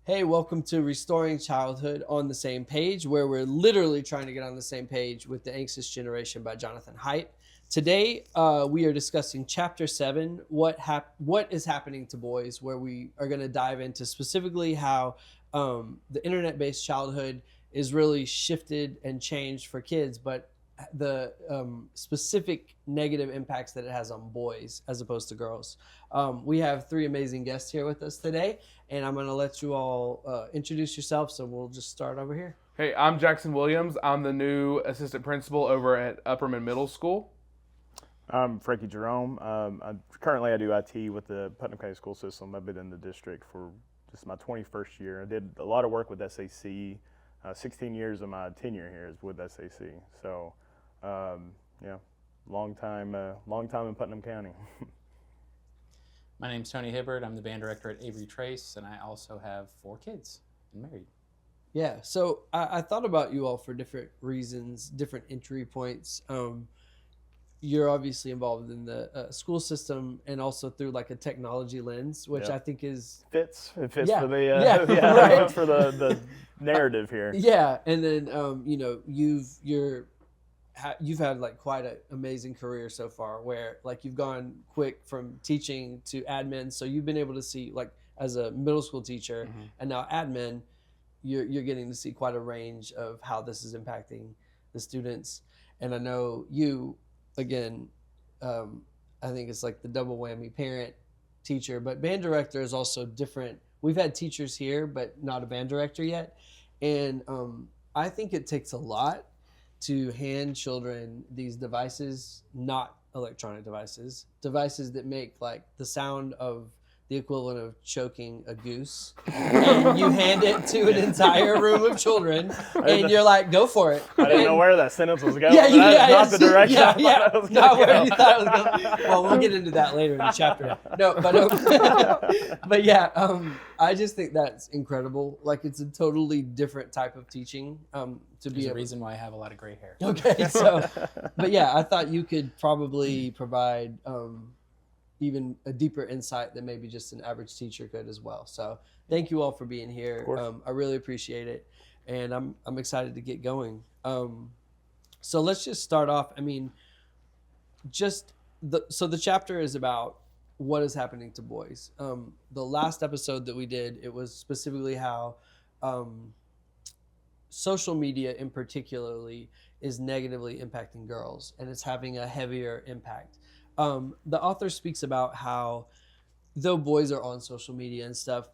Hey, welcome to Restoring Childhood on the Same Page, where we're literally trying to get on the same page with The Anxious Generation by Jonathan Haidt. Today, we are discussing Chapter 7, What is Happening to Boys, where we are going to dive into specifically how the internet-based childhood is really shifted and changed for kids, but the specific negative impacts that it has on boys as opposed to girls. We have three amazing guests here with us today, and I'm going to let you all introduce yourselves, so we'll just start over here. Hey, I'm Jackson Williams. I'm the new assistant principal over at Upperman Middle School. I'm Frankie Jerome. Currently, I do IT with the Putnam County School System. I've been in the district for just my 21st year. I did a lot of work with SAC. 16 years of my tenure here is with SAC. So, long time in Putnam County. My name's Tony Hibbard. I'm the band director at Avery Trace, and I also have 4 kids and married. Yeah, so I thought about you all for different reasons, different entry points. You're obviously involved in the school system and also through like a technology lens, which I think is fits for the right. for the narrative here. Yeah, and then you've had like quite an amazing career so far, where like you've gone quick from teaching to admin, so you've been able to see, like, as a middle school teacher and now admin, you're getting to see quite a range of how this is impacting the students. And I know you, again, I think it's like the double whammy: parent, teacher, but band director is also different. We've had teachers here, but not a band director yet. And I think it takes a lot to hand children these devices, not electronic devices that make like the sound of the equivalent of choking a goose, and you hand it to an entire room of children, and you're like, go for it. I didn't know where that sentence was going. Not the direction I thought it was not going where you thought it was going. Well, we'll get into that later in the chapter. No, but yeah, I just think that's incredible. Like, it's a totally different type of teaching. There's a reason why I have a lot of gray hair. Okay, so, but yeah, I thought you could probably provide even a deeper insight than maybe just an average teacher could as well. So thank you all for being here. I really appreciate it, and I'm excited to get going. So let's just start off. I mean, the chapter is about what is happening to boys. The last episode that we did, it was specifically how social media in particularly is negatively impacting girls, and it's having a heavier impact. The author speaks about how, though boys are on social media and stuff,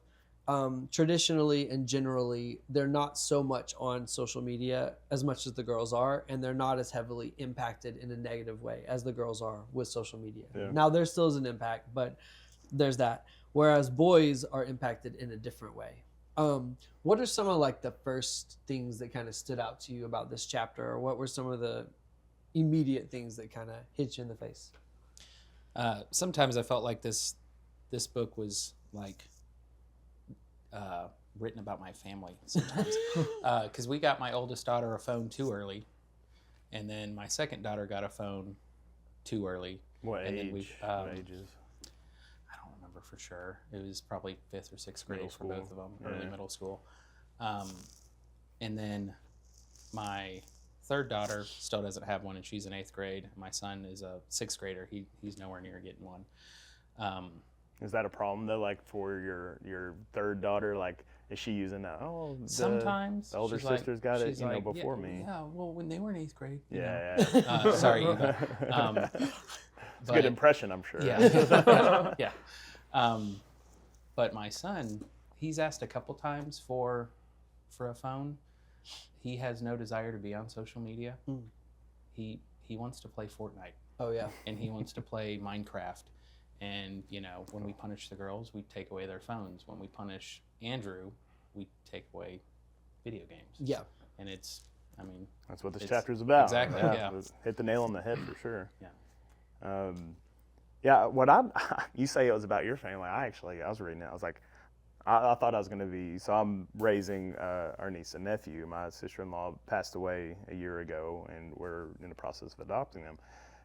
traditionally and generally, they're not so much on social media as much as the girls are, and they're not as heavily impacted in a negative way as the girls are with social media. Yeah. Now, there still is an impact, but there's that. Whereas boys are impacted in a different way. What are some of like the first things that kind of stood out to you about this chapter, or what were some of the immediate things that kind of hit you in the face? Sometimes I felt like this book was like written about my family sometimes, because we got my oldest daughter a phone too early, and then my second daughter got a phone too early. What and age? Then what ages? I don't remember for sure. It was probably 5th or 6th grade for both of them, early middle school. And then my third daughter still doesn't have one, and she's in 8th grade. My son is a 6th grader. He's nowhere near getting one. Is that a problem though? Like for your third daughter, like is she using that? Oh, sometimes the older sister's got it, before me. Yeah, well, when they were in 8th grade. Yeah. Sorry. It's a good impression, I'm sure. Yeah. Yeah. But my son, he's asked a couple times for a phone. He has no desire to be on social media. He wants to play Fortnite. Oh yeah. And he wants to play Minecraft. And when we punish the girls, we take away their phones. When we punish Andrew, we take away video games. Yeah. And that's what this chapter's about. Exactly. Yeah. Hit the nail on the head for sure. Yeah. What you say it was about your family. I was reading it. I was like, I thought I was going to be, so I'm raising our niece and nephew. My sister-in-law passed away a year ago, and we're in the process of adopting them.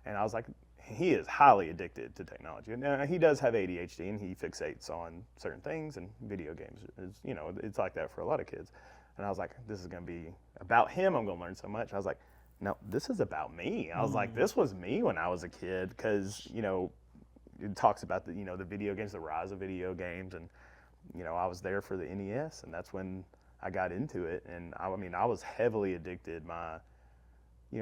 And I was like, he is highly addicted to technology. Now, he does have ADHD, and he fixates on certain things, and video games is, it's like that for a lot of kids. And I was like, this is going to be about him. I'm going to learn so much. I was like, no, this is about me. I was like, this was me when I was a kid, because, it talks about the video games, the rise of video games, and, I was there for the NES, and that's when I got into it. And I was heavily addicted.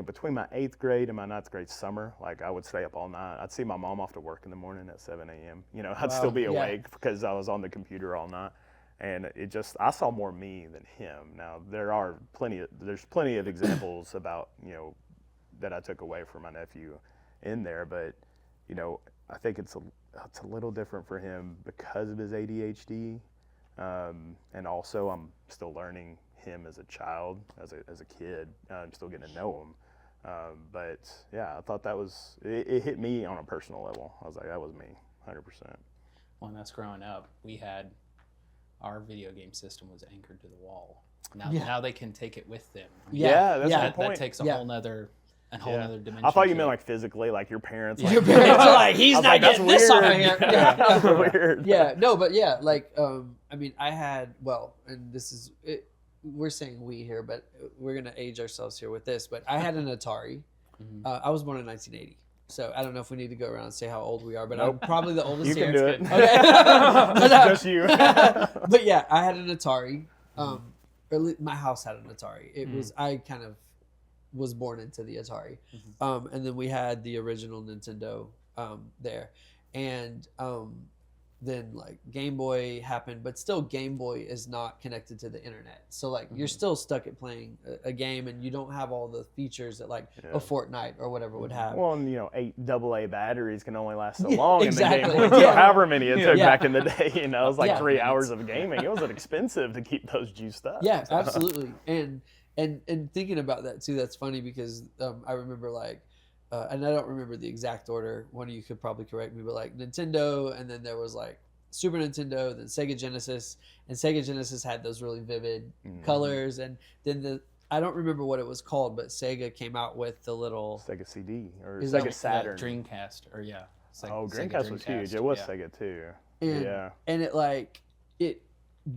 Between my 8th grade and my 9th grade summer, like I would stay up all night. I'd see my mom off to work in the morning at 7 a.m. I'd still be awake because I was on the computer all night. And I saw more me than him. Now there's plenty of examples about, that I took away from my nephew in there, but, I think it's a little different for him because of his ADHD. And also I'm still learning him as a child, as a kid. I'm still getting to know him. But yeah, I thought it hit me on a personal level. I was like, that was me, 100%. When us growing up, our video game system was anchored to the wall. Now they can take it with them. That's a good point. That takes a whole nother dimension. I thought you meant like physically, like your parents. Your parents are like, he's not getting this off of here. That's weird. Yeah, no, but yeah, like, I had, and this is it. We're saying we here, but we're going to age ourselves here with this. But I had an Atari. I was born in 1980. So I don't know if we need to go around and say how old we are, but I'm probably the oldest here. You can do it. Okay. Just you. But yeah, I had an Atari. Or at least my house had an Atari. I kind of was born into the Atari. And then we had the original Nintendo there. And then like Game Boy happened, but still Game Boy is not connected to the internet. So like you're still stuck at playing a game, and you don't have all the feeters that like a Fortnite or whatever would have. Well, and 8 AA batteries can only last so long exactly. in the Game Boy. However many it took back in the day, it was like 3 hours of gaming. It was expensive to keep those juiced up. Yeah, absolutely. And thinking about that too, that's funny because I remember like, and I don't remember the exact order. One of you could probably correct me, but like Nintendo, and then there was like Super Nintendo, then Sega Genesis, and Sega Genesis had those really vivid colors, and then I don't remember what it was called, but Sega came out with the little Sega CD or Is Sega that- Saturn. Dreamcast, or Dreamcast was huge. It was Sega too. And it like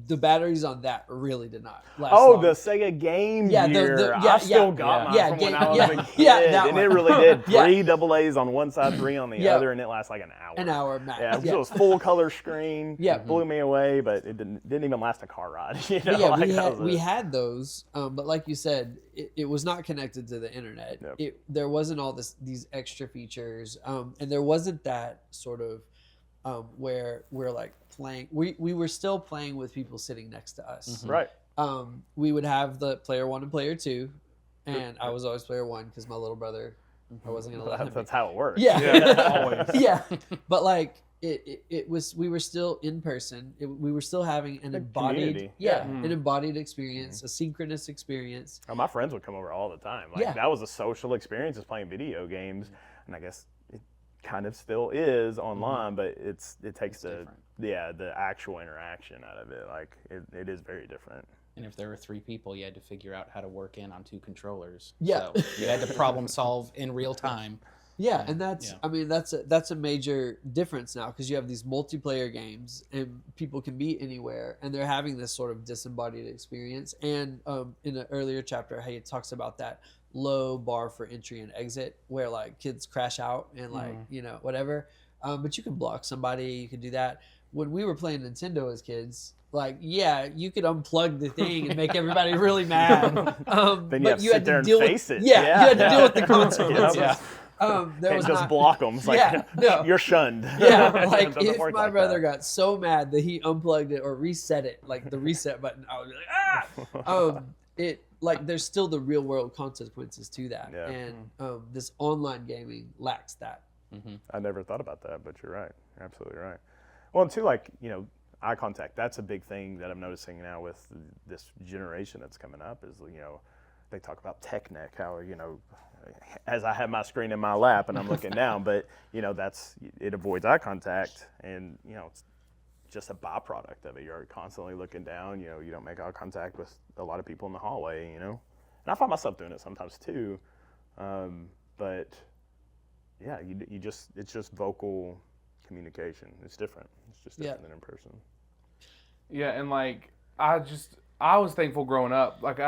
the batteries on that really did not last Oh, long. the Sega Game Yeah, Gear. I still got mine from when I was a kid. that and one. it really did. 3 AA's on one side, 3 on the other, and it lasts like an hour. An hour max. Yeah, it was full color screen. Yeah. It blew me away, but it didn't even last a car ride. But yeah, like we had those, but like you said, it was not connected to the internet. Yep. There wasn't all these extra features, and there wasn't that sort of where we're like playing. We were still playing with people sitting next to us. Right. We would have the player 1 and player 2, and I was always player 1 because my little brother, I wasn't gonna let him. That's how it works. Yeah. Always. Yeah, but like it was, we were still in person. We were still having an embodied, community. an embodied experience, a synchronous experience. Oh, my friends would come over all the time. Like that was a social experience, is playing video games, and I guess it kind of still is online, but it takes the actual interaction out of it. Like it is very different. And if there were 3 people, you had to figure out how to work in on 2 controllers. Yeah. So you had to problem solve in real time. Yeah, and that's a major difference now, because you have these multiplayer games and people can be anywhere, and they're having this sort of disembodied experience. And in an earlier chapter, he talks about that low bar for entry and exit, where like kids crash out and like whatever. But you can block somebody, you can do that. When we were playing Nintendo as kids, like you could unplug the thing and make everybody really mad. Then you but have you to had sit there to and deal face with it. you had to deal with the consequences. There And was just not, block them. It's like, you're shunned. like It doesn't if work my like brother that. got so mad that he unplugged it or reset it, like the reset button, I would be like, like there's still the real world consequences to that, and this online gaming lacks that. I never thought about that, but you're right. You're absolutely right. Well, and too, like, eye contact, that's a big thing that I'm noticing now with this generation that's coming up is, they talk about tech neck, how, as I have my screen in my lap and I'm looking down, but, it avoids eye contact, and, it's just a byproduct of it. You're constantly looking down, you don't make eye contact with a lot of people in the hallway, and I find myself doing it sometimes too, but yeah, it's just vocal communication. It's different. It's just different than in person. Yeah, and like I was thankful growing up. Like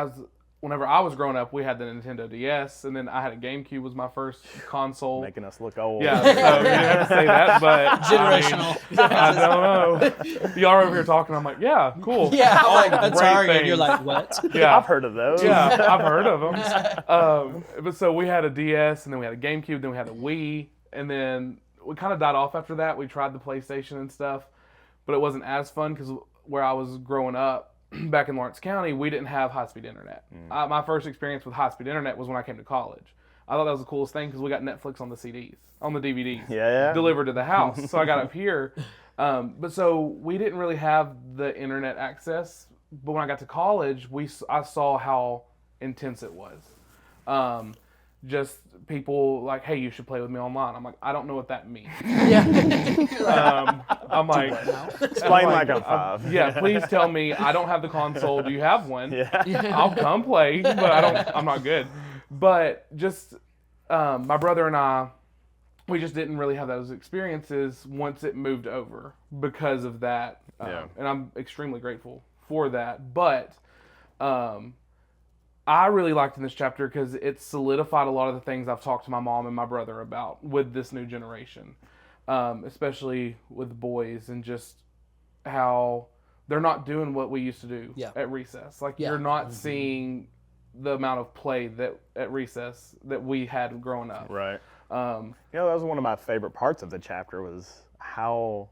whenever I was growing up, we had the Nintendo DS, and then I had a GameCube was my first console. Making us look old. Yeah, so you have to say that, but Generational. I don't know. Y'all are over here talking. I'm like, yeah, cool. Yeah, All like great Atari, and things. you're like, what? Yeah, I've heard of those. Yeah, I've heard of them. But so we had a DS, and then we had a GameCube, then we had a Wii, and then we kind of died off after that. We tried the PlayStation and stuff, but it wasn't as fun because where I was growing up, back in Lawrence County, we didn't have high-speed internet. My first experience with high-speed internet was when I came to college. I thought that was the coolest thing because we got Netflix on the CDs, on the DVDs, delivered to the house. So I got up here. But so we didn't really have the internet access. But when I got to college, I saw how intense it was. Just people like, hey, you should play with me online. I'm like, I don't know what that means. I'm like, explain like I'm 5. Yeah, please tell me. I don't have the console. Do you have one? Yeah. I'll come play, but I'm not good. But just my brother and I, we just didn't really have those experiences once it moved over because of that. And I'm extremely grateful for that. But I really liked in this chapter because it solidified a lot of the things I've talked to my mom and my brother about with this new generation, especially with boys, and just how they're not doing what we used to do at recess. Like you're not seeing the amount of play that at recess that we had growing up. Right. That was one of my favorite parts of the chapter was how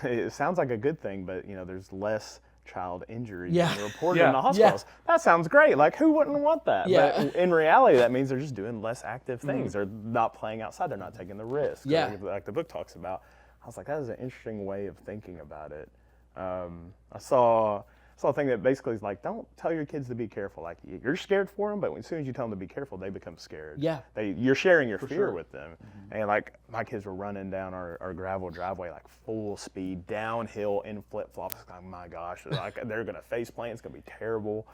it sounds like a good thing, but there's less child injuries being reported in the hospitals. That sounds great. Like, who wouldn't want that? But in reality, that means they're just doing less active things. They're not playing outside. They're not taking the risk. Like the book talks about. I was like, that is an interesting way of thinking about it. I saw a thing that basically is like, don't tell your kids to be careful. Like, you're scared for them, but as soon as you tell them to be careful, they become scared. Yeah. You're sharing your fear with them. And like, my kids were running down our gravel driveway, like full speed, downhill in flip-flops. Like, my gosh, like, they're going to face plant. It's going to be terrible.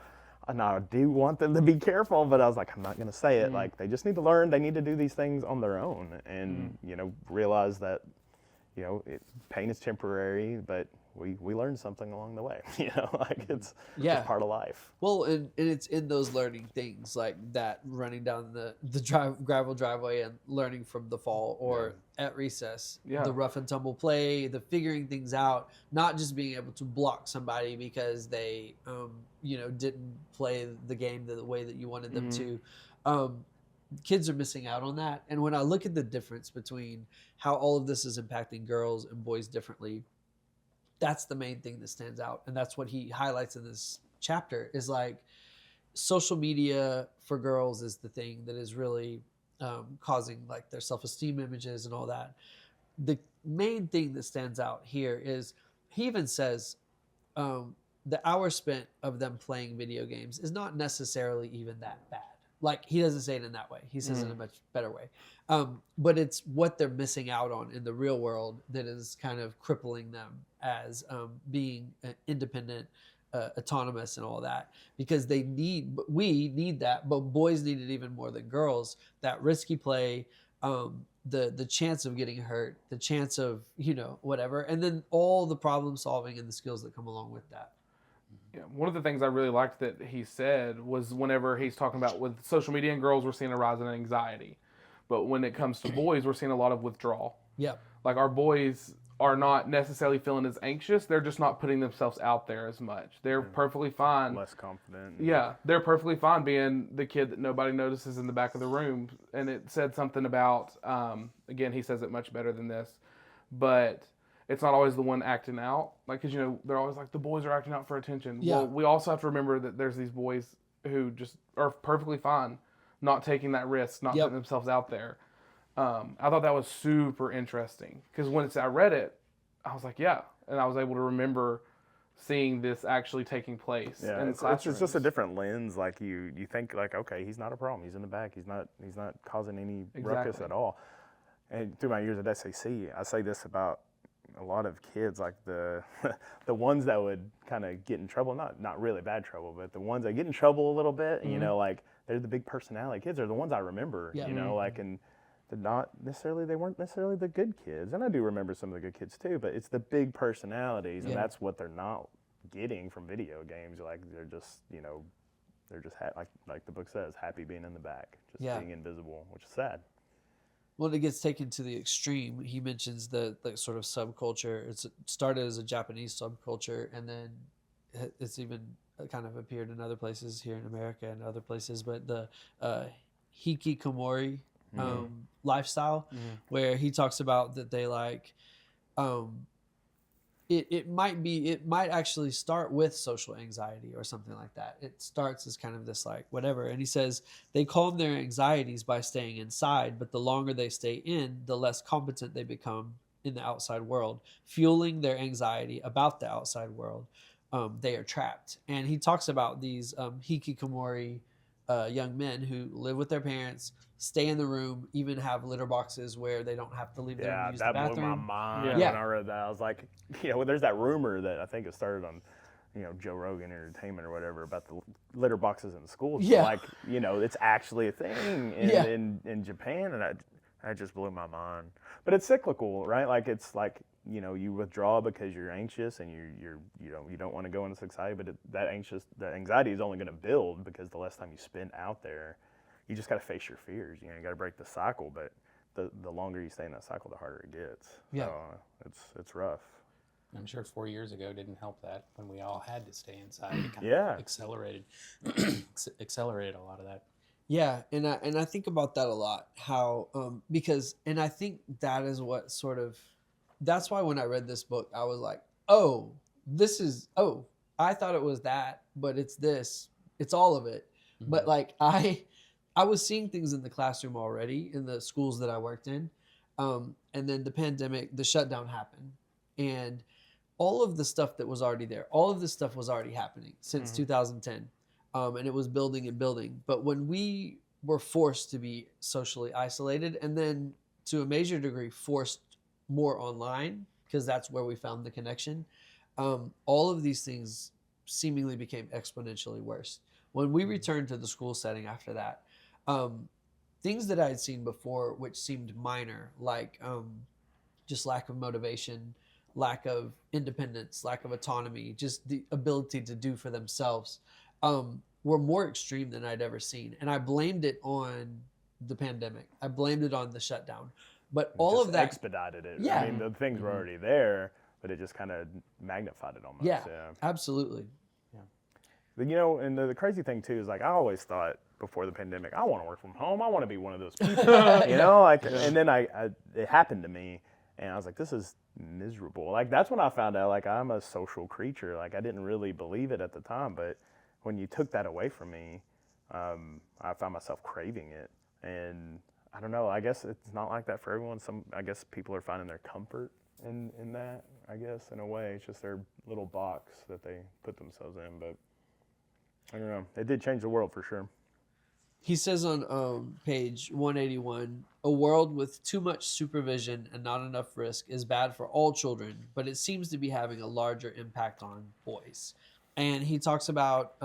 And I do want them to be careful, but I was like, I'm not going to say it. Like, they just need to learn. They need to do these things on their own and, realize that, pain is temporary, but we learned something along the way. Like it's just part of life. Well, and it's in those learning things like that, running down the gravel driveway and learning from the fall, or at recess, the rough and tumble play, the figuring things out, not just being able to block somebody because they didn't play the game the way that you wanted them to. Kids are missing out on that. And when I look at the difference between how all of this is impacting girls and boys differently, that's the main thing that stands out. And that's what he highlights in this chapter is like social media for girls is the thing that is really causing like their self-esteem images and all that. The main thing that stands out here is he even says the hours spent of them playing video games is not necessarily even that bad. Like, he doesn't say it in that way. He says it in a much better way. But it's what they're missing out on in the real world that is kind of crippling them as being independent, autonomous, and all that. Because we need that, but boys need it even more than girls. That risky play, the chance of getting hurt, the chance of, whatever. And then all the problem solving and the skills that come along with that. Yeah, one of the things I really liked that he said was whenever he's talking about with social media and girls, we're seeing a rise in anxiety. But when it comes to boys, we're seeing a lot of withdrawal. Yeah. Like our boys are not necessarily feeling as anxious. They're just not putting themselves out there as much. They're perfectly fine. Less confident. Yeah, they're perfectly fine being the kid that nobody notices in the back of the room. And it said something about, again, he says it much better than this, but it's not always the one acting out. Like, because, they're always like, the boys are acting out for attention. Yeah. Well, we also have to remember that there's these boys who just are perfectly fine not taking that risk, not putting themselves out there. I thought that was super interesting. Because once I read it, I was like, yeah. And I was able to remember seeing this actually taking place. Yeah, it's just a different lens. Like, you think, like, okay, he's not a problem. He's in the back. He's not causing any ruckus at all. And through my years at SAC, I say this about a lot of kids, like the ones that would kind of get in trouble, not really bad trouble, but the ones that get in trouble a little bit, like they're the big personality kids are the ones I remember, like, and they weren't necessarily the good kids. And I do remember some of the good kids too, but it's the big personalities, and that's what they're not getting from video games. Like they're just, like the book says, happy being in the back, just being invisible, which is sad. Well, it gets taken to the extreme. He mentions the sort of subculture. It started as a Japanese subculture, and then it's even kind of appeared in other places here in America and other places. But the hikikomori lifestyle, where he talks about that they like, it might actually start with social anxiety or something like that. It starts as kind of this like whatever. And he says they calm their anxieties by staying inside, but the longer they stay in, the less competent they become in the outside world, fueling their anxiety about the outside world. They are trapped. And he talks about these hikikomori young men who live with their parents, stay in the room, even have litter boxes where they don't have to leave their room to use the bathroom. Yeah, that blew my mind when I read that. I was like, there's that rumor that I think it started on, Joe Rogan Entertainment or whatever about the litter boxes in schools. Yeah. Like, it's actually a thing in Japan, and that just blew my mind. But it's cyclical, right? Like it's like, you withdraw because you're anxious and you don't want to go into society, but that anxiety is only going to build because the less time you spend out there, you just got to face your fears. You got to break the cycle, but the longer you stay in that cycle, the harder it gets. Yeah. So it's rough. I'm sure 4 years ago didn't help that when we all had to stay inside. It kind of accelerated a lot of that. Yeah, and I think about that a lot. How because I think that is what sort of. That's why when I read this book, I was like, I thought it was that, but it's this. It's all of it. Mm-hmm. But like I was seeing things in the classroom already in the schools that I worked in. And then the pandemic, the shutdown happened. And all of the stuff that was already there, all of this stuff was already happening since 2010. And it was building and building. But when we were forced to be socially isolated and then to a major degree forced more online, because that's where we found the connection, all of these things seemingly became exponentially worse. When we returned to the school setting after that, things that I had seen before, which seemed minor, like just lack of motivation, lack of independence, lack of autonomy, just the ability to do for themselves, were more extreme than I'd ever seen. And I blamed it on the pandemic. I blamed it on the shutdown. But all of that expedited it. Yeah. I mean, the things were already there, but it just kind of magnified it almost. Yeah, absolutely. Yeah. But, and the crazy thing too is like I always thought before the pandemic, I want to work from home. I want to be one of those people. And then it happened to me, and I was like, this is miserable. Like that's when I found out like I'm a social creature. Like I didn't really believe it at the time, but when you took that away from me, I found myself craving it. And I don't know, I guess it's not like that for everyone. I guess people are finding their comfort in that, I guess, in a way. It's just their little box that they put themselves in. But I don't know. It did change the world for sure. He says on page 181, a world with too much supervision and not enough risk is bad for all children, but it seems to be having a larger impact on boys. And he talks about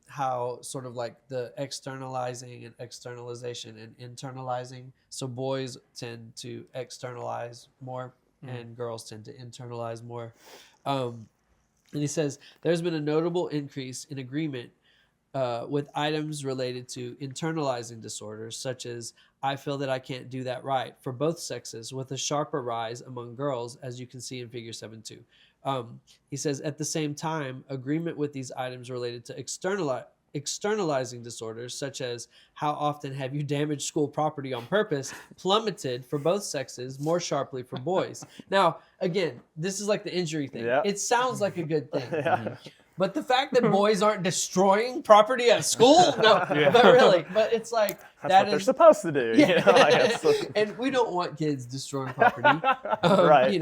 how sort of like the externalizing and externalization and internalizing. So boys tend to externalize more and girls tend to internalize more. And he says there's been a notable increase in agreement with items related to internalizing disorders, such as I feel that I can't do that right for both sexes, with a sharper rise among girls, as you can see in figure 7.2. He says, at the same time, agreement with these items related to externalizing disorders, such as how often have you damaged school property on purpose, plummeted for both sexes more sharply for boys. Now, again, this is like the injury thing. Yeah. It sounds like a good thing. Yeah. But the fact that boys aren't destroying property at school, no, but really, but it's like that's what they're supposed to do. Yeah. And we don't want kids destroying property, right?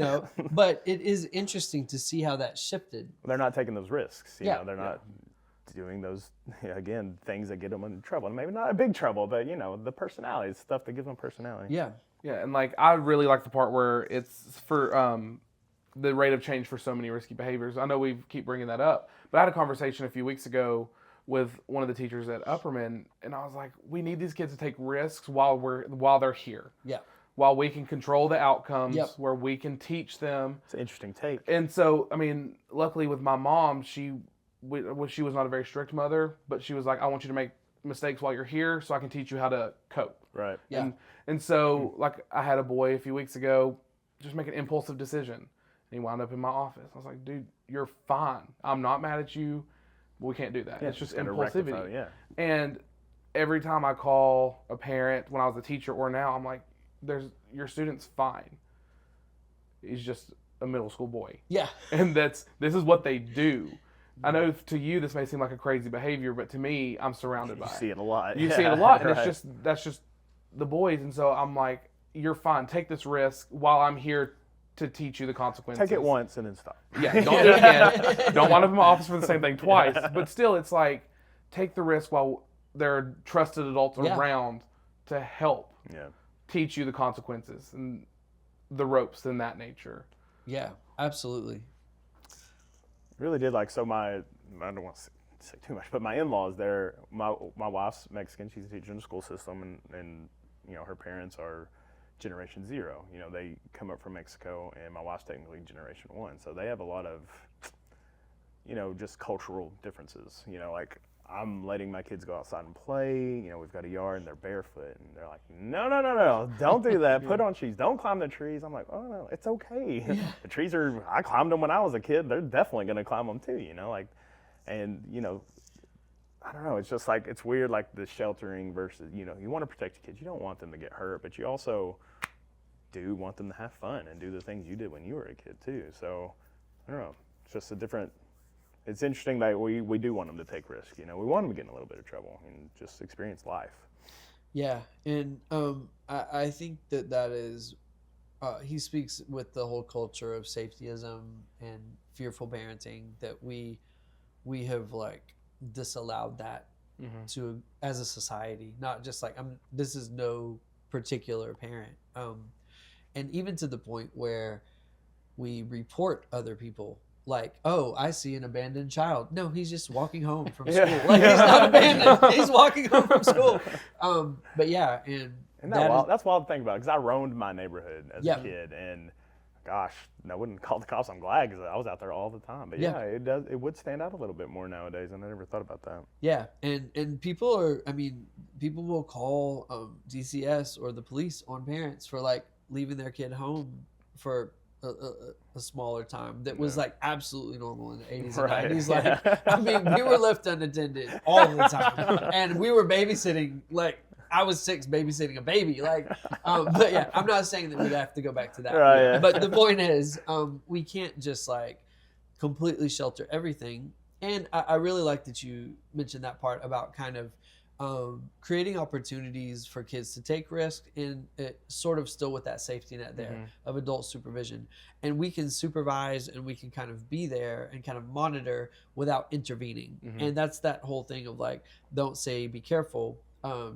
But it is interesting to see how that shifted. They're not taking those risks. They're not doing those things that get them in trouble. And maybe not a big trouble, but the personality, stuff that gives them personality. Yeah, yeah, and like I really like the part where it's for the rate of change for so many risky behaviors. I know we keep bringing that up, but I had a conversation a few weeks ago with one of the teachers at Upperman, and I was like, we need these kids to take risks while they're here. Yeah. while we can control the outcomes, Yep. where we can teach them. It's an interesting take. And so, I mean, luckily with my mom, she was not a very strict mother, but she was like, I want you to make mistakes while you're here so I can teach you how to cope. Right. Yeah. And so, like, I had a boy a few weeks ago just make an impulsive decision. And he wound up in my office. I was like, dude, you're fine. I'm not mad at you. But we can't do that. Yeah, it's just gotta impulsivity. rectify it, yeah. And every time I call a parent, when I was a teacher or now, I'm like, your student's fine. He's just a middle school boy. Yeah. And this is what they do. I know to you this may seem like a crazy behavior, but to me, I'm surrounded by it. You see it a lot. You see it a lot, and Right. that's just the boys. And so I'm like, you're fine. Take this risk while I'm here to teach you the consequences. Take it once and then stop. Yeah, don't do it again. Don't wind up in my office for the same thing twice. But still, it's like, take the risk while there are trusted adults Yeah. around to help Yeah. teach you the consequences and the ropes in that nature. Yeah, absolutely. Really did like, so I don't want to say too much, but my in-laws, my wife's Mexican. She's a teacher in the school system, and you know, her parents are Generation Zero. You know, they come up from Mexico, and my wife's technically Generation One. So they have a lot of, you know, just cultural differences. You know, like, I'm letting my kids go outside and play. You know, we've got a yard and they're barefoot, and they're like, no, don't do that. Put on shoes. Don't climb the trees. I'm like, oh no, it's okay. The trees I climbed them when I was a kid. They're definitely gonna climb them too. You know, like, and you know, I don't know. It's just like, it's weird, like the sheltering versus, you know, you want to protect your kids. You don't want them to get hurt, but you also do want them to have fun and do the things you did when you were a kid too. So I don't know. It's just a different. It's interesting that we do want them to take risks. You know, we want them to get in a little bit of trouble and just experience life. Yeah, and I think that is, he speaks with the whole culture of safetyism and fearful parenting, that we have like disallowed that to as a society, not just like this is no particular parent, and even to the point where we report other people. Like, oh, I see an abandoned child. No, he's just walking home from school. Like, he's not abandoned. He's walking home from school. But yeah, and that's wild to think about, because I roamed my neighborhood as Yeah. a kid, and gosh, I wouldn't call the cops. I'm glad, because I was out there all the time. But yeah, it would stand out a little bit more nowadays, and I never thought about that. yeah, and people will call DCS or the police on parents for like leaving their kid home for a smaller time that was like absolutely normal in the 80s Right. and 90s. Like, I mean, we were left unattended all the time, and we were babysitting. Like, I was 6 babysitting a baby. Like, but yeah, I'm not saying that we have to go back to that. Right, yeah. But the point is, we can't just like completely shelter everything. And I really like that you mentioned that part about kind of creating opportunities for kids to take risks, and it sort of still with that safety net there of adult supervision. And we can supervise and we can kind of be there and kind of monitor without intervening. And that's that whole thing of like, don't say be careful.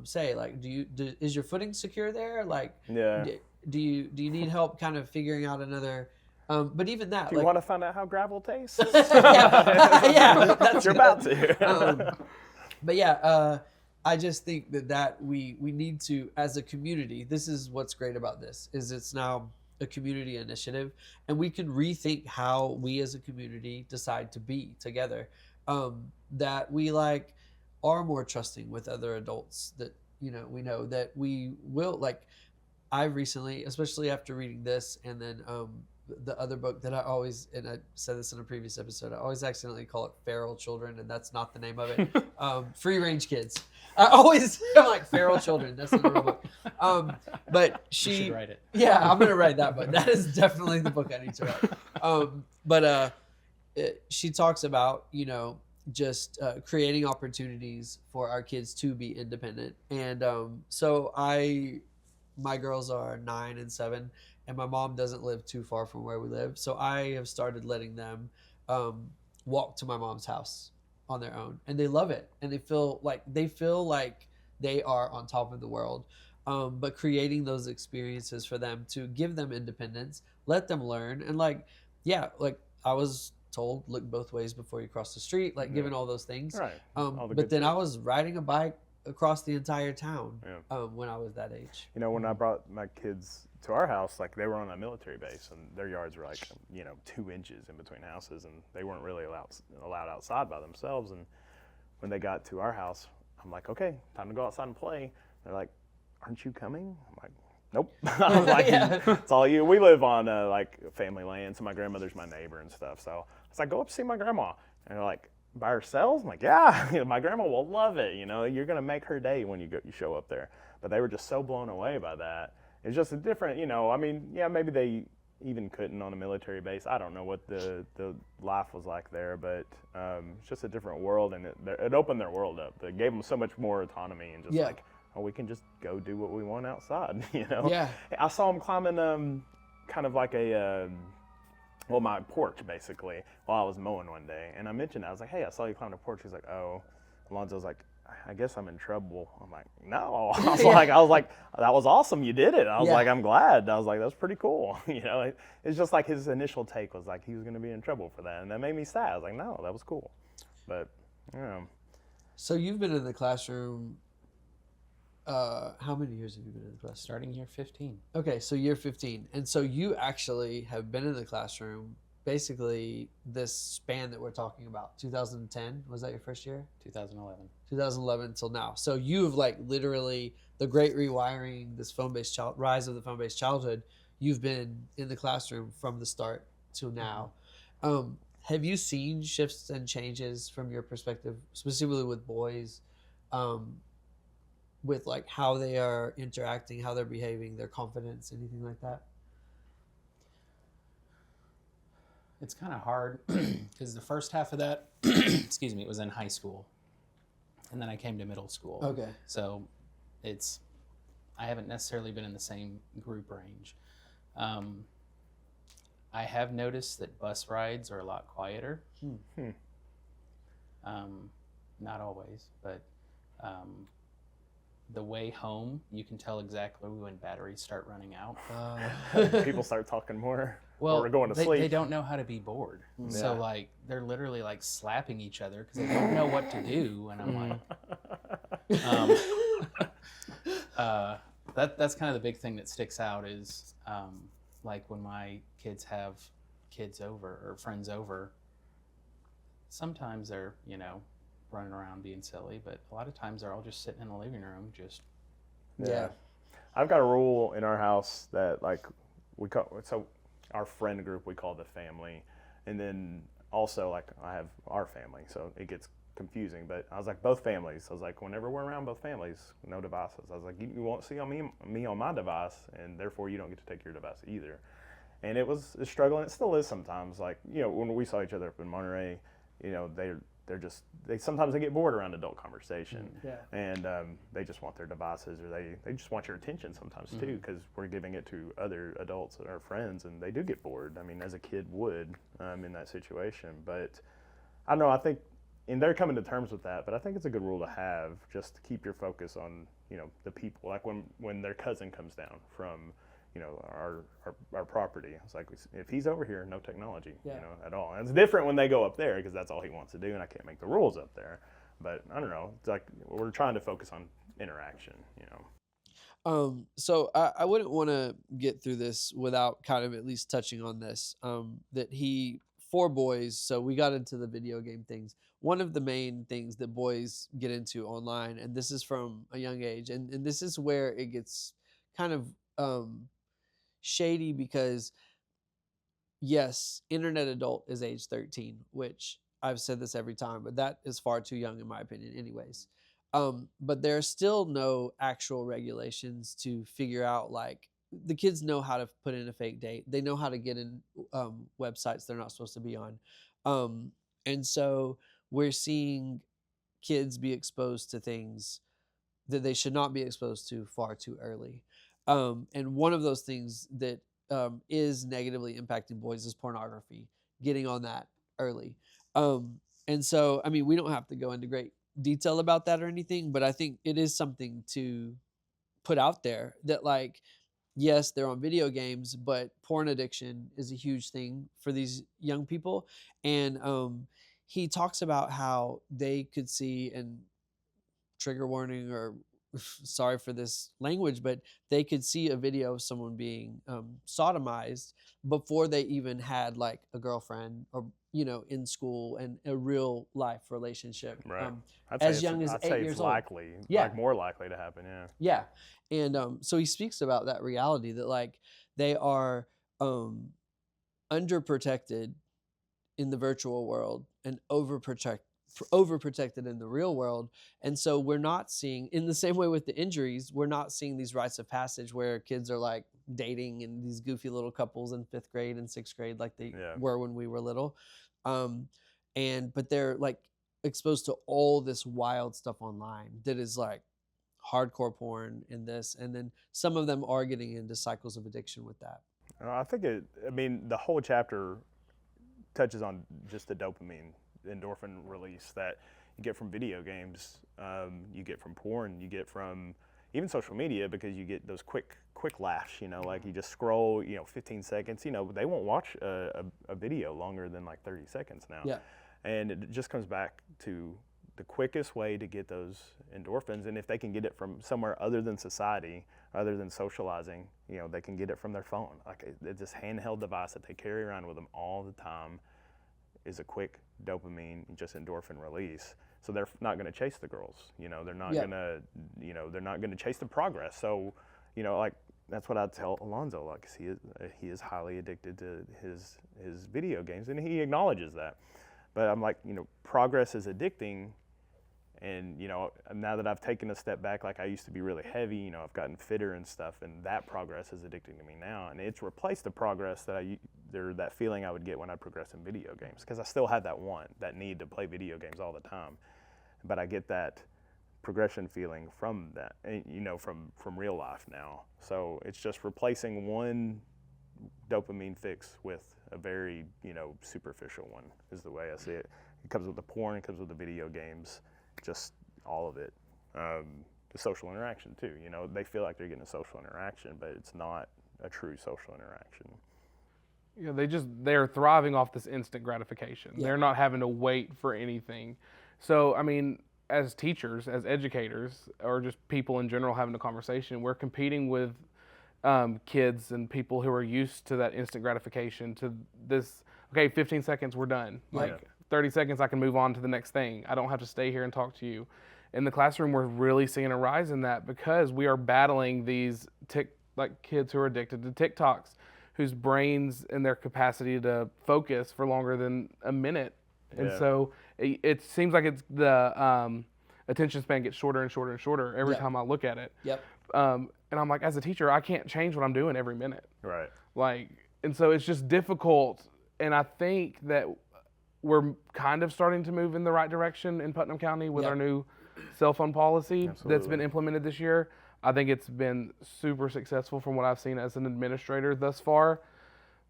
Say like, is your footing secure there? Like, Yeah. do you need help kind of figuring out another? But even that, Do you like, want to find out how gravel tastes? yeah, that's You're about to. But yeah, I just think that we need to, as a community, this is what's great about this, is it's now a community initiative, and we can rethink how we as a community decide to be together. That we like are more trusting with other adults, that, you know, we know that we will, like, I recently, especially after reading this, and then the other book that I always, and I said this in a previous episode, I always accidentally call it Feral Children, and that's not the name of it. Free Range Kids. I'm like, Feral Children. That's not the real book. But You should write it. Yeah, I'm gonna write that book. That is definitely the book I need to write. She talks about, you know, just creating opportunities for our kids to be independent, and so my girls are 9 and 7. And my mom doesn't live too far from where we live. So I have started letting them walk to my mom's house on their own. And they love it. And they feel like they are on top of the world. But creating those experiences for them to give them independence, let them learn. And like, yeah, like I was told, look both ways before you cross the street, like giving all those things. Right. But then I was riding a bike across the entire town Yeah. when I was that age. You know, when I brought my kids to our house, like they were on a military base, and their yards were like 2 inches in between houses, and they weren't really allowed outside by themselves. And when they got to our house, I'm like, okay, time to go outside and play. They're like, aren't you coming? I'm like, nope. I was like, it's all you. We live on like family land, so my grandmother's my neighbor and stuff. So I was like, go up and see my grandma. And they're like, by ourselves? I'm like, yeah, my grandma will love it. You're gonna make her day when you show up there. But they were just so blown away by that. It's just a different, I mean, yeah, maybe they even couldn't on a military base. I don't know what the life was like there, but it's just a different world, and it opened their world up. It gave them so much more autonomy, and just like, oh, we can just go do what we want outside, Yeah. I saw them climbing kind of like my porch, basically, while I was mowing one day. And I mentioned that. I was like, hey, I saw you climb the porch. He's like, oh. Alonzo's like, I guess I'm in trouble. I'm like, no. I was like, that was awesome. You did it. I was like, I'm glad. I was like, that's pretty cool. It's just like his initial take was like he was going to be in trouble for that. And that made me sad. I was like, no, that was cool. But, So you've been in the classroom. How many years have you been in the classroom? Starting year 15. Okay, so year 15. And so you actually have been in the classroom basically this span that we're talking about. 2010, was that your first year? 2011. 2011 until now. So you've like literally the great rewiring, this phone-based rise of the phone-based childhood. You've been in the classroom from the start to now. Have you seen shifts and changes from your perspective, specifically with boys? With like how they are interacting, how they're behaving, their confidence, anything like that? It's kind of hard because the first half of that, excuse me, it was in high school. And then I came to middle school. Okay. So I haven't necessarily been in the same group range. I have noticed that bus rides are a lot quieter. Not always, but the way home, you can tell exactly when batteries start running out. people start talking more. Well, or going to sleep. They don't know how to be bored. So like they're literally like slapping each other because they don't know what to do. And I'm like, that's kind of the big thing that sticks out is like when my kids have kids over or friends over, sometimes they're, running around being silly, but a lot of times they're all just sitting in the living room just I've got a rule in our house that like our friend group we call the family, and then also like I have our family, so it gets confusing, but I was like both families. I was like, whenever we're around both families, no devices. I was like, you won't see me on my device, and therefore you don't get to take your device either. And it was a struggle, and it still is sometimes. Like, when we saw each other up in Monterey, they sometimes they get bored around adult conversation, and they just want their devices, or they just want your attention sometimes too, because we're giving it to other adults or friends, and they do get bored. I mean, as a kid would in that situation. But I don't know. I think, and they're coming to terms with that. But I think it's a good rule to have, just to keep your focus on the people. Like when their cousin comes down from our property. It's like, if he's over here, no technology, at all. And it's different when they go up there because that's all he wants to do, and I can't make the rules up there. But I don't know. It's like we're trying to focus on interaction, So I wouldn't want to get through this without kind of at least touching on this. For boys, so we got into the video game things. One of the main things that boys get into online, and this is from a young age, and this is where it gets kind of shady, because yes, internet adult is age 13, which I've said this every time, but that is far too young in my opinion anyways. But there are still no actual regulations to figure out, like, the kids know how to put in a fake date. They know how to get in websites they're not supposed to be on. And so we're seeing kids be exposed to things that they should not be exposed to far too early. And one of those things that is negatively impacting boys is pornography, getting on that early. And so, I mean, we don't have to go into great detail about that or anything, but I think it is something to put out there that, like, yes, they're on video games, but porn addiction is a huge thing for these young people. And he talks about how they could see, and trigger warning or sorry for this language, but they could see a video of someone being sodomized before they even had like a girlfriend or, you know, in school and a real life relationship. Right. As young as I'd 8 say years it's old. likely, Yeah. like more likely to happen. Yeah. Yeah. And so he speaks about that reality that like they are underprotected in the virtual world and overprotected in the real world. And so we're not seeing, in the same way with the injuries, we're not seeing these rites of passage where kids are like dating and these goofy little couples in 5th grade and 6th grade like they were when we were little. But they're like exposed to all this wild stuff online that is like hardcore porn in this, and then some of them are getting into cycles of addiction with that. I think the whole chapter touches on just the dopamine, endorphin release that you get from video games, you get from porn, you get from even social media, because you get those quick laughs, you know, like you just scroll, 15 seconds, they won't watch a video longer than like 30 seconds now. Yeah. And it just comes back to the quickest way to get those endorphins, and if they can get it from somewhere other than society, other than socializing, they can get it from their phone. Like this handheld device that they carry around with them all the time is a quick dopamine, just endorphin release. So they're not going to chase the girls. They're not going to, they're not going to chase the progress. So, like that's what I tell Alonzo. Like he is highly addicted to his video games, and he acknowledges that. But I'm like, progress is addicting. And, now that I've taken a step back, like I used to be really heavy, I've gotten fitter and stuff, and that progress is addicting to me now. And it's replaced the progress that feeling I would get when I progressed in video games, because I still had that need to play video games all the time. But I get that progression feeling from that, from real life now. So it's just replacing one dopamine fix with a very, superficial one is the way I see it. It comes with the porn, it comes with the video games. Just all of it. The social interaction too. They feel like they're getting a social interaction, but it's not a true social interaction. Yeah, they're thriving off this instant gratification. Yeah. They're not having to wait for anything. So, I mean, as teachers, as educators, or just people in general having a conversation, we're competing with kids and people who are used to that instant gratification, to this, okay, 15 seconds, we're done. Like 30 seconds, I can move on to the next thing. I don't have to stay here and talk to you. In the classroom, we're really seeing a rise in that, because we are battling these kids who are addicted to TikToks, whose brains and their capacity to focus for longer than a minute. Yeah. And so it seems like it's the attention span gets shorter and shorter and shorter every time I look at it. Yep. And I'm like, as a teacher, I can't change what I'm doing every minute. Right. And so it's just difficult. And I think that we're kind of starting to move in the right direction in Putnam County with our new cell phone policy that's been implemented this year. I think it's been super successful from what I've seen as an administrator thus far,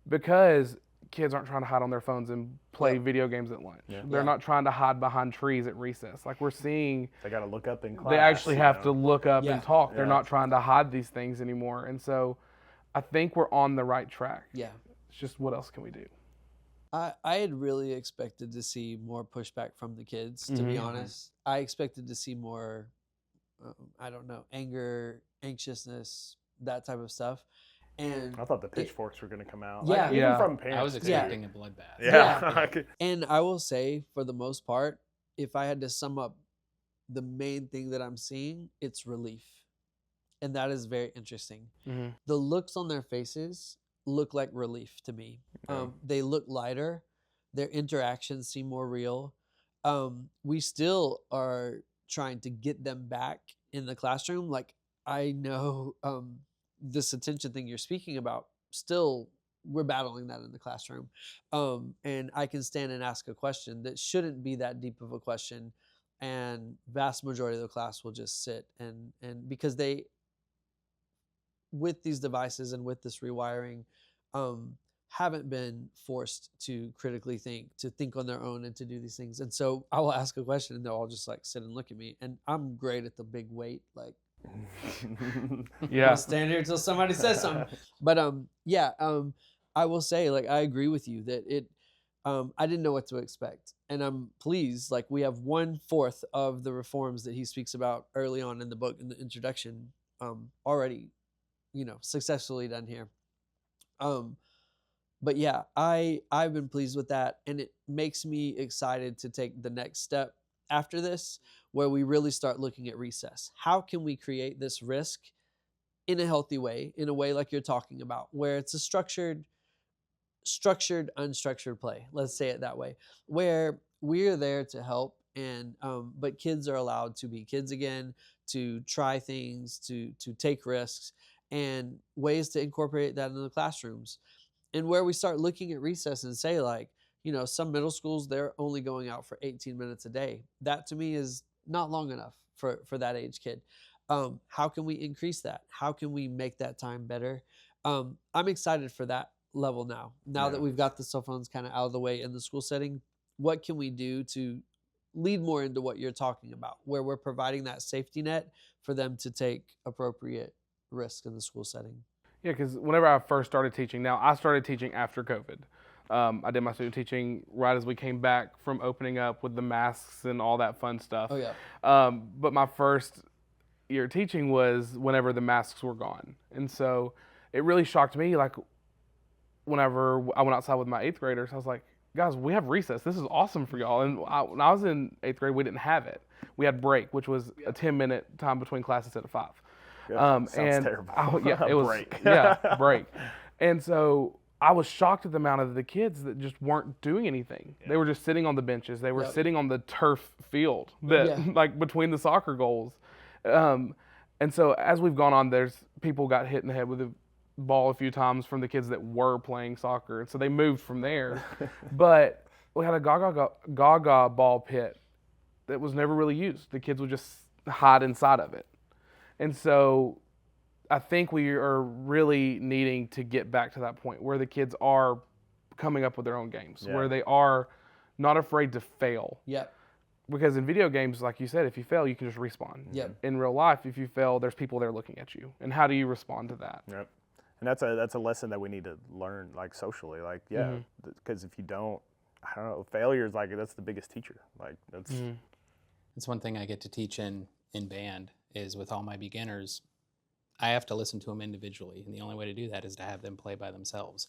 because kids aren't trying to hide on their phones and play video games at lunch. Yeah. They're not trying to hide behind trees at recess. Like we're seeing, they got to look up in class. They actually have to look up and talk. They're not trying to hide these things anymore. And so I think we're on the right track. Yeah. It's just, what else can we do? I had really expected to see more pushback from the kids, to be honest. I expected to see more, anger, anxiousness, that type of stuff. And I thought the pitchforks were going to come out. Yeah. Like, even from parents. I was expecting a bloodbath. Yeah. And I will say, for the most part, if I had to sum up the main thing that I'm seeing, it's relief. And that is very interesting. Mm-hmm. The looks on their faces look like relief to me. They look lighter. Their interactions seem more real. We still are trying to get them back in the classroom. Like, I know this attention thing you're speaking about, still we're battling that in the classroom. And I can stand and ask a question that shouldn't be that deep of a question, and vast majority of the class will just sit and because they, with these devices and with this rewiring, haven't been forced to critically think, to think on their own and to do these things. And so I will ask a question and they'll all just like sit and look at me. And I'm great at the big wait, like, I'll stand here until somebody says something. But I will say, like, I agree with you that I didn't know what to expect. And I'm pleased, like we have 1/4 of the reforms that he speaks about early on in the book, in the introduction, already, successfully done here. But yeah, I've been pleased with that, and it makes me excited to take the next step after this, where we really start looking at recess. How can we create this risk in a healthy way, in a way like you're talking about, where it's a structured, unstructured play, let's say it that way, where we're there to help, and but kids are allowed to be kids again, to try things, to take risks, and ways to incorporate that into the classrooms. And where we start looking at recess and say, like, some middle schools, they're only going out for 18 minutes a day. That to me is not long enough for that age kid. How can we increase that? How can we make that time better? I'm excited for that level now that we've got the cell phones kind of out of the way in the school setting. What can we do to lead more into what you're talking about, where we're providing that safety net for them to take appropriate risk in the school setting? Yeah, because whenever I first started teaching, now I started teaching after COVID. I did my student teaching right as we came back from opening up with the masks and all that fun stuff. Oh yeah. But my first year teaching was whenever the masks were gone. And so it really shocked me, like, whenever I went outside with my 8th graders, I was like, guys, we have recess. This is awesome for y'all. And when I was in 8th grade, we didn't have it. We had break, which was a 10-minute time between classes instead of 5. Yeah, sounds terrible. Yeah, it was break. Yeah, break. And so I was shocked at the amount of the kids that just weren't doing anything. Yeah. They were just sitting on the benches. They were sitting on the turf field that like between the soccer goals. And so as we've gone on, there's people got hit in the head with a ball a few times from the kids that were playing soccer. And so they moved from there. But we had a gaga ball pit that was never really used. The kids would just hide inside of it. And so I think we are really needing to get back to that point where the kids are coming up with their own games, where they are not afraid to fail. Yep. Because in video games, like you said, if you fail, you can just respawn. Yep. In real life, if you fail, there's people there looking at you. And how do you respond to that? Yep. And that's a lesson that we need to learn, like, socially. Like, because if you don't, I don't know, failure is like, that's the biggest teacher. Like, that's... It's one thing I get to teach in band is with all my beginners, I have to listen to them individually. And the only way to do that is to have them play by themselves.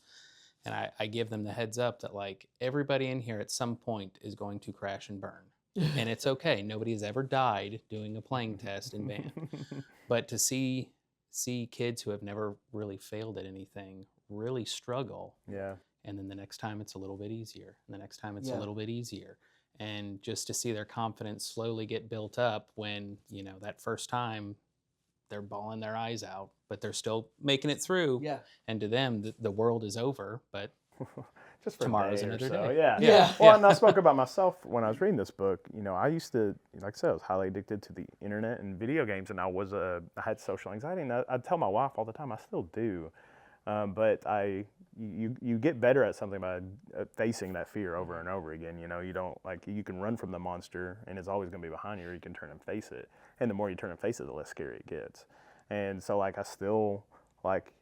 And I give them the heads up that, like, everybody in here at some point is going to crash and burn. And it's okay. Nobody has ever died doing a playing test in band. But to see kids who have never really failed at anything really struggle. Yeah. And then the next time it's a little bit easier. And the next time it's a little bit easier. And just to see their confidence slowly get built up when, that first time they're bawling their eyes out, but they're still making it through. Yeah. And to them, the world is over, but just for tomorrow's another day. Yeah. Well, and I spoke about myself when I was reading this book. I used to, like I said, I was highly addicted to the internet and video games, and I had social anxiety, and I'd tell my wife all the time, I still do. But you get better at something by facing that fear over and over again. You don't, like, you can run from the monster and it's always going to be behind you, or you can turn and face it. And the more you turn and face it, the less scary it gets. And so, like, I still, like,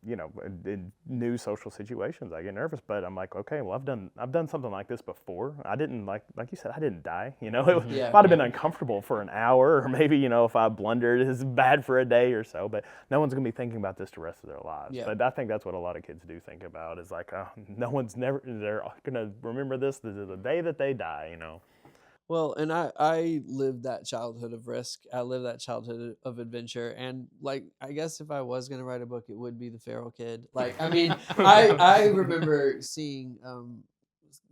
in new social situations, I get nervous, but I'm like, okay, well, I've done something like this before. I didn't, like you said, I didn't die. It might have been uncomfortable for an hour, or maybe, if I blundered, it's bad for a day or so, but no one's going to be thinking about this the rest of their lives. Yeah. But I think that's what a lot of kids do think about, is like, they're going to remember this the day that they die, Well, and I lived that childhood of risk. I lived that childhood of adventure. And, like, I guess if I was going to write a book, it would be The Feral Kid. Like, I mean, I remember seeing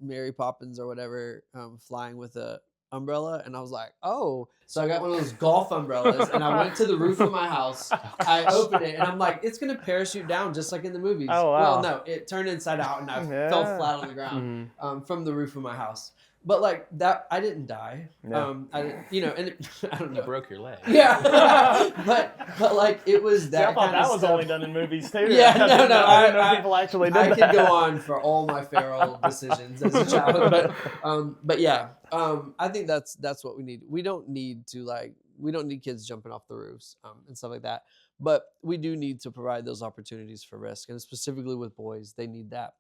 Mary Poppins or whatever flying with a umbrella. And I was like, oh. So I got one of those golf umbrellas, and I went to the roof of my house. I opened it, and I'm like, it's going to parachute down just like in the movies. Oh, wow. Well, no, it turned inside out, and I fell flat on the ground from the roof of my house. But, like, that, I didn't die. No. I didn't, and I don't know. You broke your leg. Yeah. but like, it was that. I thought that was only done in movies too. Yeah, no. I didn't know people actually did that. I could go on for all my feral decisions as a child, but yeah, I think that's what we need. We don't need kids jumping off the roofs and stuff like that. But we do need to provide those opportunities for risk, and specifically with boys, they need that.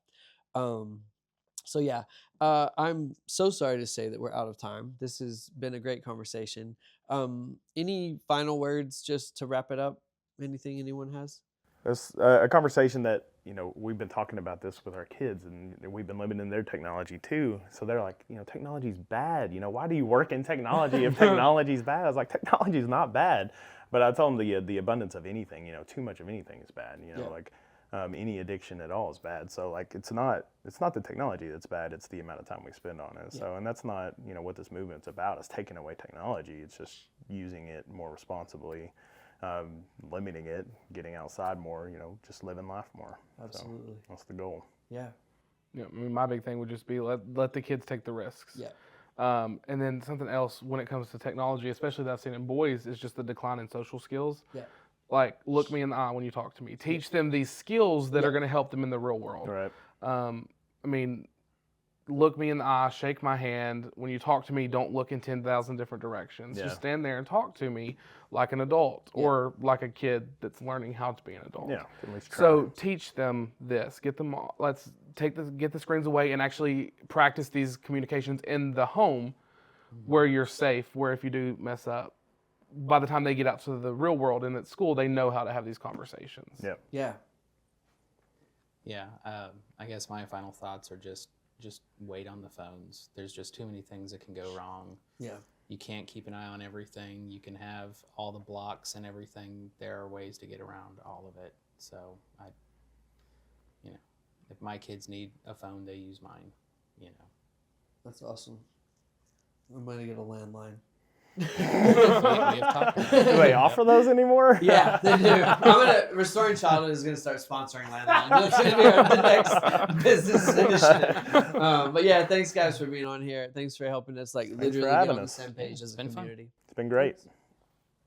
So yeah, I'm so sorry to say that we're out of time. This has been a great conversation. Any final words just to wrap it up? Anything anyone has? It's a conversation that, we've been talking about this with our kids, and we've been limiting their technology too. So they're like, technology's bad. Why do you work in technology if technology's bad? I was like, technology's not bad. But I tell them the abundance of anything, too much of anything is bad. Like any addiction at all is bad. So like it's not the technology that's bad. It's the amount of time we spend on it. So, and that's not what this movement's about. Is taking away technology. It's just using it more responsibly, limiting it, getting outside more. Just living life more. Absolutely. So that's the goal. Yeah. Yeah, I mean, my big thing would just be let the kids take the risks. Yeah. And then something else when it comes to technology, especially that I've seen in boys, is just the decline in social skills. Yeah. Like, look me in the eye when you talk to me. Teach them these skills that are going to help them in the real world. Right. I mean, look me in the eye, shake my hand. When you talk to me, don't look in 10,000 different directions. Yeah. Just stand there and talk to me like an adult or like a kid that's learning how to be an adult. Yeah. At least try. So teach them this. Get them. Let's get the screens away and actually practice these communications in the home, where you're safe. Where if you do mess up, by the time they get out to the real world and at school, they know how to have these conversations. Yeah. Yeah. Yeah. I guess my final thoughts are just wait on the phones. There's just too many things that can go wrong. Yeah. You can't keep an eye on everything. You can have all the blocks and everything. There are ways to get around all of it. So if my kids need a phone, they use mine. That's awesome. I'm gonna get a landline. We have talked about it. Do they offer those anymore? Yeah, they do. Restoring Childhood is gonna start sponsoring landline. It's gonna be the next business initiative. But yeah, thanks guys for being on here. Thanks for helping us Thanks literally for get having on the us. same page as a been fun. community. It's been great.